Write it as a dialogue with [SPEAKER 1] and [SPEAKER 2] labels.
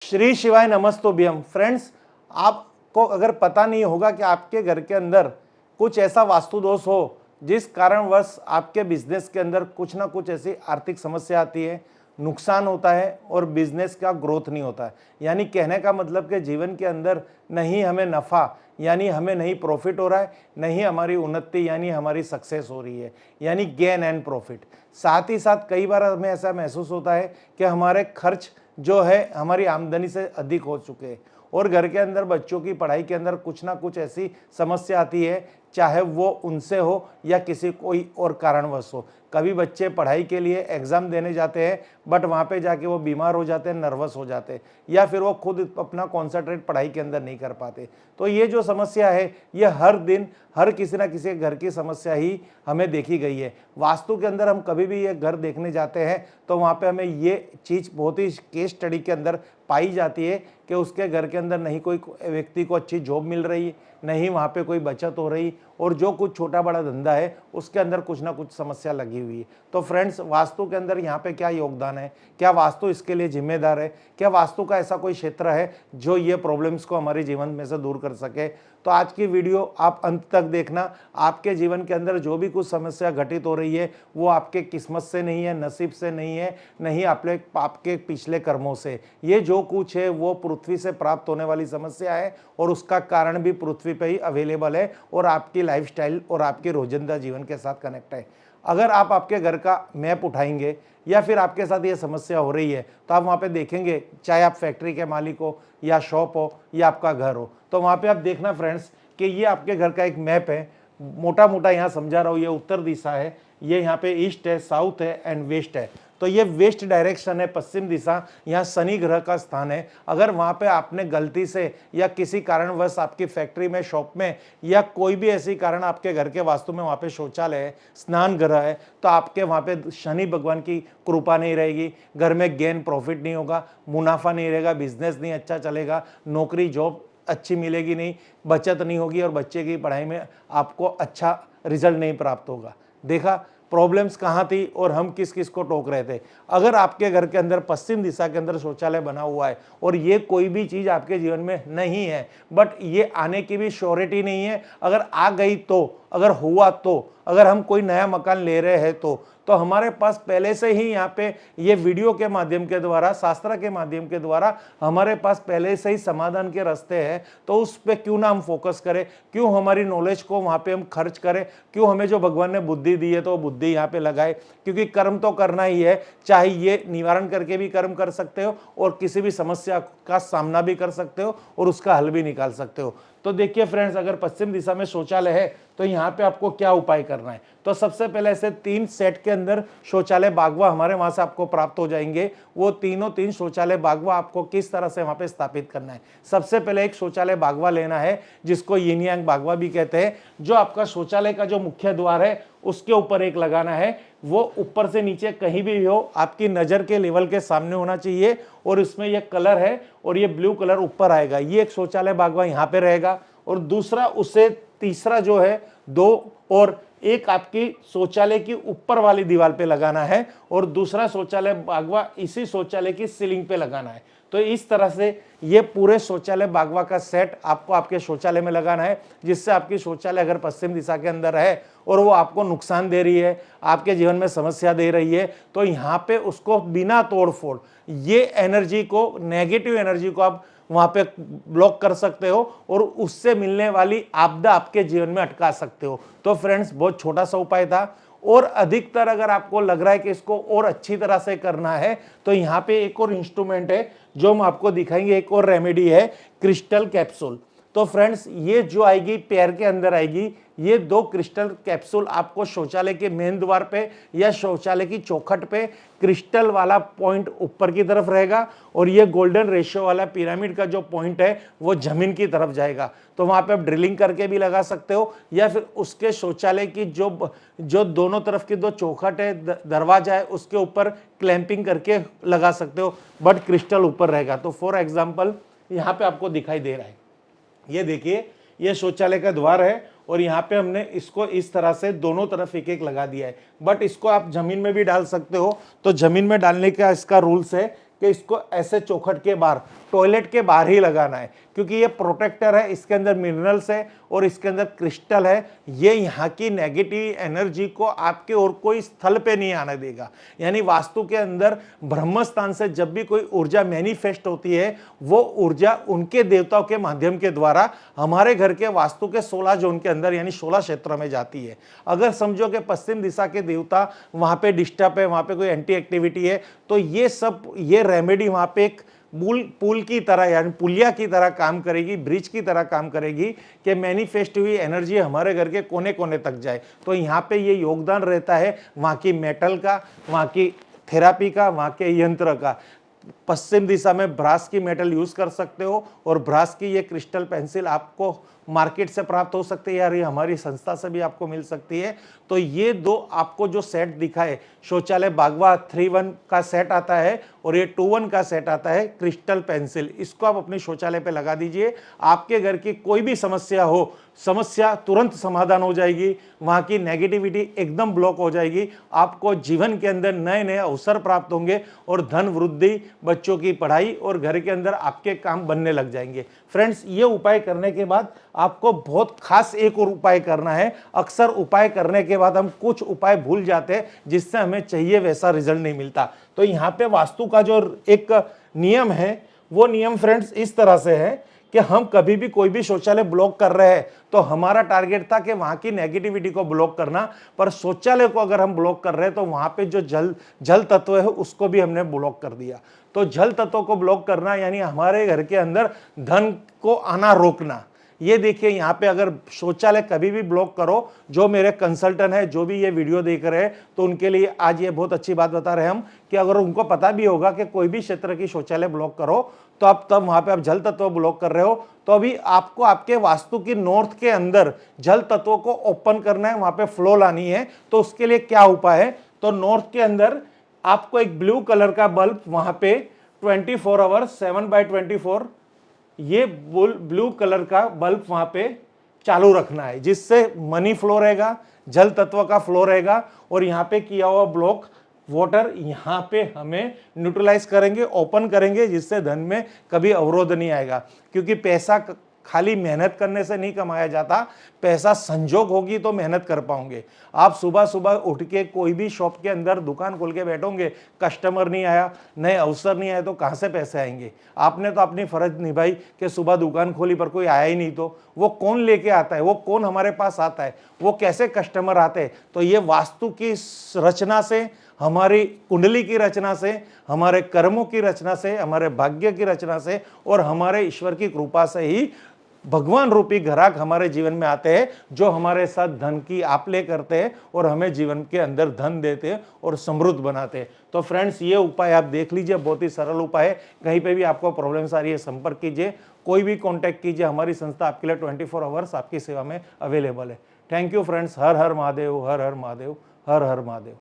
[SPEAKER 1] श्री शिवाय नमस्तुभ्यम। फ्रेंड्स, आपको अगर पता नहीं होगा कि आपके घर के अंदर कुछ ऐसा वास्तु दोष हो जिस कारणवश आपके बिजनेस के अंदर कुछ ना कुछ ऐसी आर्थिक समस्या आती है, नुकसान होता है और बिजनेस का ग्रोथ नहीं होता है। यानी कहने का मतलब कि जीवन के अंदर नहीं हमें नफ़ा यानी हमें नहीं प्रॉफिट हो रहा है, नहीं हमारी उन्नति यानी हमारी सक्सेस हो रही है, यानी गेन एंड प्रॉफिट। साथ ही साथ कई बार हमें ऐसा महसूस होता है कि हमारे खर्च जो है हमारी आमदनी से अधिक हो चुके हैं और घर के अंदर बच्चों की पढ़ाई के अंदर कुछ ना कुछ ऐसी समस्या आती है, चाहे वो उनसे हो या किसी कोई और कारणवश हो। कभी बच्चे पढ़ाई के लिए एग्ज़ाम देने जाते हैं बट वहाँ पे जाके वो बीमार हो जाते हैं, नर्वस हो जाते हैं, या फिर वो खुद अपना कॉन्सेंट्रेट पढ़ाई के अंदर नहीं कर पाते। तो ये जो समस्या है ये हर दिन हर किसी ना किसी घर की समस्या ही हमें देखी गई है। वास्तु के अंदर हम कभी भी ये घर देखने जाते हैं तो वहाँ पे हमें ये चीज़ बहुत ही केस स्टडी के अंदर पाई जाती है कि उसके घर के अंदर नहीं कोई व्यक्ति को अच्छी जॉब मिल रही, नहीं वहाँ पे कोई बचत हो रही, और जो कुछ छोटा बड़ा धंधा है उसके अंदर कुछ ना कुछ समस्या लगी हुई है। तो फ्रेंड्स, वास्तु के अंदर यहाँ पे क्या योगदान है, क्या वास्तु इसके लिए जिम्मेदार है, क्या वास्तु का ऐसा कोई क्षेत्र है जो ये प्रॉब्लम्स को हमारे जीवन में से दूर कर सके। तो आज की वीडियो आप अंत तक देखना। आपके जीवन के अंदर जो भी कुछ समस्या घटित हो रही है वो आपके किस्मत से नहीं है, नसीब से नहीं है, नहीं आपके पिछले कर्मों से। ये जो कुछ है वो पृथ्वी से प्राप्त होने वाली समस्या है और उसका कारण भी पृथ्वी पे ही अवेलेबल है और आपकी लाइफस्टाइल और आपके रोजिंदा जीवन के साथ कनेक्ट है। अगर आप आपके घर का मैप उठाएंगे या फिर आपके साथ ये समस्या हो रही है तो आप वहाँ पे देखेंगे, चाहे आप फैक्ट्री के मालिक हो या शॉप हो या आपका घर हो, तो वहाँ पे आप देखना फ्रेंड्स कि ये आपके घर का एक मैप है। मोटा मोटा यहाँ समझा रहा हूँ, ये उत्तर दिशा है, ये यहाँ पे ईस्ट है, साउथ है एंड वेस्ट है। तो ये वेस्ट डायरेक्शन है, पश्चिम दिशा, यहाँ शनि ग्रह का स्थान है। अगर वहाँ पे आपने गलती से या किसी कारणवश आपकी फैक्ट्री में, शॉप में या कोई भी ऐसी कारण आपके घर के वास्तु में वहाँ पे शौचालय है, स्नान ग्रह है, तो आपके वहाँ पे शनि भगवान की कृपा नहीं रहेगी, घर में गेन प्रॉफिट नहीं होगा, मुनाफा नहीं रहेगा, बिजनेस नहीं अच्छा चलेगा, नौकरी जॉब अच्छी मिलेगी नहीं, बचत नहीं होगी और बच्चे की पढ़ाई में आपको अच्छा रिजल्ट नहीं प्राप्त होगा। देखा प्रॉब्लम्स कहाँ थी और हम किस किस को टोक रहे थे। अगर आपके घर के अंदर पश्चिम दिशा के अंदर शौचालय बना हुआ है और ये कोई भी चीज़ आपके जीवन में नहीं है, बट ये आने की भी श्योरिटी नहीं है, अगर आ गई तो, अगर हुआ तो, अगर हम कोई नया मकान ले रहे हैं तो हमारे पास पहले से ही यहाँ पे ये वीडियो के माध्यम के द्वारा, शास्त्र के माध्यम के द्वारा हमारे पास पहले से ही समाधान के रास्ते हैं। तो उस पे क्यों ना हम फोकस करें, क्यों हमारी नॉलेज को वहाँ पे हम खर्च करें, क्यों हमें जो भगवान ने बुद्धि दी है तो बुद्धि यहाँ पे लगाए, क्योंकि कर्म तो करना ही है। चाहे ये निवारण करके भी कर्म कर सकते हो और किसी भी समस्या का सामना भी कर सकते हो और उसका हल भी निकाल सकते हो। तो देखिए फ्रेंड्स, अगर पश्चिम दिशा में शौचालय है तो यहाँ पे आपको क्या उपाय करना है। तो सबसे पहले ऐसे 3 सेट के अंदर शौचालय बागवा हमारे वहां से आपको प्राप्त हो जाएंगे। वो तीनों 3 शौचालय बागवा आपको किस तरह से वहां पे स्थापित करना है। सबसे पहले एक शौचालय बागवा लेना है जिसको यिन यांग बागवा भी कहते हैं। जो आपका शौचालय का जो मुख्य द्वार है उसके ऊपर एक लगाना है, वो ऊपर से नीचे कहीं भी हो, आपकी नजर के लेवल के सामने होना चाहिए और इसमें यह कलर है और ये ब्लू कलर ऊपर आएगा। ये एक शौचालय बागवा यहाँ पे रहेगा और दूसरा, उससे तीसरा जो है 2 और एक आपकी शौचालय की ऊपर वाली दीवार पे लगाना है और दूसरा शौचालय बागवा इसी शौचालय की सीलिंग पे लगाना है। तो इस तरह से ये पूरे शौचालय बागवा का सेट आपको आपके शौचालय में लगाना है, जिससे आपकी शौचालय अगर पश्चिम दिशा के अंदर है और वो आपको नुकसान दे रही है, आपके जीवन में समस्या दे रही है, तो यहाँ पे उसको बिना तोड़फोड़ ये एनर्जी को, नेगेटिव एनर्जी को आप वहां पे ब्लॉक कर सकते हो और उससे मिलने वाली आपदा आपके जीवन में अटका सकते हो। तो फ्रेंड्स, बहुत छोटा सा उपाय था और अधिकतर अगर आपको लग रहा है कि इसको और अच्छी तरह से करना है तो यहाँ पे एक और इंस्ट्रूमेंट है जो हम आपको दिखाएंगे, एक और रेमेडी है, क्रिस्टल कैप्सूल। तो फ्रेंड्स, ये जो आएगी पैर के अंदर आएगी, ये 2 क्रिस्टल कैप्सूल आपको शौचालय के मेन द्वार पे या शौचालय की चौखट पे क्रिस्टल वाला पॉइंट ऊपर की तरफ रहेगा और ये गोल्डन रेशियो वाला पिरामिड का जो पॉइंट है वो जमीन की तरफ जाएगा। तो वहाँ पे आप ड्रिलिंग करके भी लगा सकते हो या फिर उसके शौचालय की जो दोनों तरफ की 2 चौखट है, दरवाजा है, उसके ऊपर क्लैंपिंग करके लगा सकते हो, बट क्रिस्टल ऊपर रहेगा। तो फॉर एग्जाम्पल यहाँ पे आपको दिखाई दे रहा है, ये देखिए, ये शौचालय का द्वार है और यहाँ पे हमने इसको इस तरह से दोनों तरफ एक एक लगा दिया है, बट इसको आप जमीन में भी डाल सकते हो। तो जमीन में डालने का इसका रूल्स है कि इसको ऐसे चौखट के बाहर, टॉयलेट के बाहर ही लगाना है, क्योंकि ये प्रोटेक्टर है, इसके अंदर मिनरल्स है और इसके अंदर क्रिस्टल है। ये यहाँ की नेगेटिव एनर्जी को आपके और कोई स्थल पे नहीं आने देगा। यानी वास्तु के अंदर ब्रह्म स्थान से जब भी कोई ऊर्जा मैनिफेस्ट होती है, वो ऊर्जा उनके देवताओं के माध्यम के द्वारा हमारे घर के वास्तु के 16 जोन के अंदर यानी 16 क्षेत्रों में जाती है। अगर समझो कि पश्चिम दिशा के देवता वहां पे डिस्टर्ब है, वहां पे कोई एंटी एक्टिविटी है, तो ये रेमेडी वहां पे एक पुल की तरह यानी पुलिया की तरह काम करेगी, ब्रिज की तरह काम करेगी कि मैनिफेस्ट हुई एनर्जी हमारे घर के कोने कोने तक जाए। तो यहाँ पे ये योगदान रहता है वहाँ की मेटल का, वहाँ की थेरापी का, वहाँ के यंत्र का। पश्चिम दिशा में ब्रास की मेटल यूज कर सकते हो और ब्रास की ये क्रिस्टल पेंसिल आपको मार्केट से प्राप्त हो सकती है यार, ये हमारी संस्था से भी आपको मिल सकती है। तो ये दो आपको जो सेट दिखाए, शौचालय बागवा 3-1 का सेट आता है और ये 2-1 का सेट आता है क्रिस्टल पेंसिल, इसको आप अपने शौचालय पे लगा दीजिए। आपके घर की कोई भी समस्या हो, समस्या तुरंत समाधान हो जाएगी, वहाँ की नेगेटिविटी एकदम ब्लॉक हो जाएगी। आपको जीवन के अंदर नए नए अवसर प्राप्त होंगे और धन वृद्धि, बच्चों की पढ़ाई और घर के अंदर आपके काम बनने लग जाएंगे। फ्रेंड्स, ये उपाय करने के बाद आपको बहुत खास एक और उपाय करना है। अक्सर उपाय करने के बाद हम कुछ उपाय भूल जाते हैं जिससे हमें चाहिए वैसा रिजल्ट नहीं मिलता। तो यहाँ पे वास्तु का जो एक नियम है, वो नियम फ्रेंड्स इस तरह से है कि हम कभी भी कोई भी शौचालय ब्लॉक कर रहे हैं तो हमारा टारगेट था कि वहां की नेगेटिविटी को ब्लॉक करना, पर शौचालय को अगर हम ब्लॉक कर रहे हैं तो वहां पे जो जल तत्व है उसको भी हमने ब्लॉक कर दिया। तो जल तत्वों को ब्लॉक करना यानी हमारे घर के अंदर धन को आना रोकना। ये देखिए यहाँ पे अगर शौचालय कभी भी ब्लॉक करो, जो मेरे कंसल्टेंट है, जो भी ये वीडियो देख रहे हैं, तो उनके लिए आज ये बहुत अच्छी बात बता रहे हैं हम कि अगर उनको पता भी होगा कि कोई भी क्षेत्र की शौचालय ब्लॉक करो तो आप तब वहां पे आप जल तत्व ब्लॉक कर रहे हो, तो अभी आपको आपके वास्तु की नॉर्थ के अंदर जल तत्वों को ओपन करना है, वहां पे फ्लो लानी है। तो उसके लिए क्या उपाय है, तो नॉर्थ के अंदर आपको एक ब्लू कलर का बल्ब वहां पे 24 आवर्स 7/24 ये ब्लू कलर का बल्ब वहां पे चालू रखना है, जिससे मनी फ्लो रहेगा, जल तत्व का फ्लो रहेगा और यहाँ पे किया हुआ ब्लॉक वाटर यहाँ पे हमें न्यूट्रलाइज करेंगे, ओपन करेंगे, जिससे धन में कभी अवरोध नहीं आएगा। क्योंकि पैसा खाली मेहनत करने से नहीं कमाया जाता, पैसा संजोग होगी तो मेहनत कर पाओगे। आप सुबह सुबह उठ के कोई भी शॉप के अंदर दुकान खोल के बैठोगे, कस्टमर नहीं आया, नए अवसर नहीं आए तो कहाँ से पैसे आएंगे। आपने तो अपनी फर्ज निभाई कि सुबह दुकान खोली पर कोई आया ही नहीं, तो वो कौन लेके आता है, वो कौन हमारे पास आता है, वो कैसे कस्टमर आते हैं। तो ये वास्तु की रचना से, हमारी कुंडली की रचना से, हमारे कर्मों की रचना से, हमारे भाग्य की रचना से और हमारे ईश्वर की कृपा से ही भगवान रूपी ग्राहक हमारे जीवन में आते हैं, जो हमारे साथ धन की आप-ले करते हैं और हमें जीवन के अंदर धन देते हैं और समृद्ध बनाते हैं। तो फ्रेंड्स, ये उपाय आप देख लीजिए, बहुत ही सरल उपाय है। कहीं पे भी आपको प्रॉब्लम्स आ रही है, संपर्क कीजिए, कोई भी कॉन्टैक्ट कीजिए, हमारी संस्था आपके लिए 24 आवर्स आपकी सेवा में अवेलेबल है। Thank you friends. Her her Mahadev, her her Mahadev, her her Mahadev.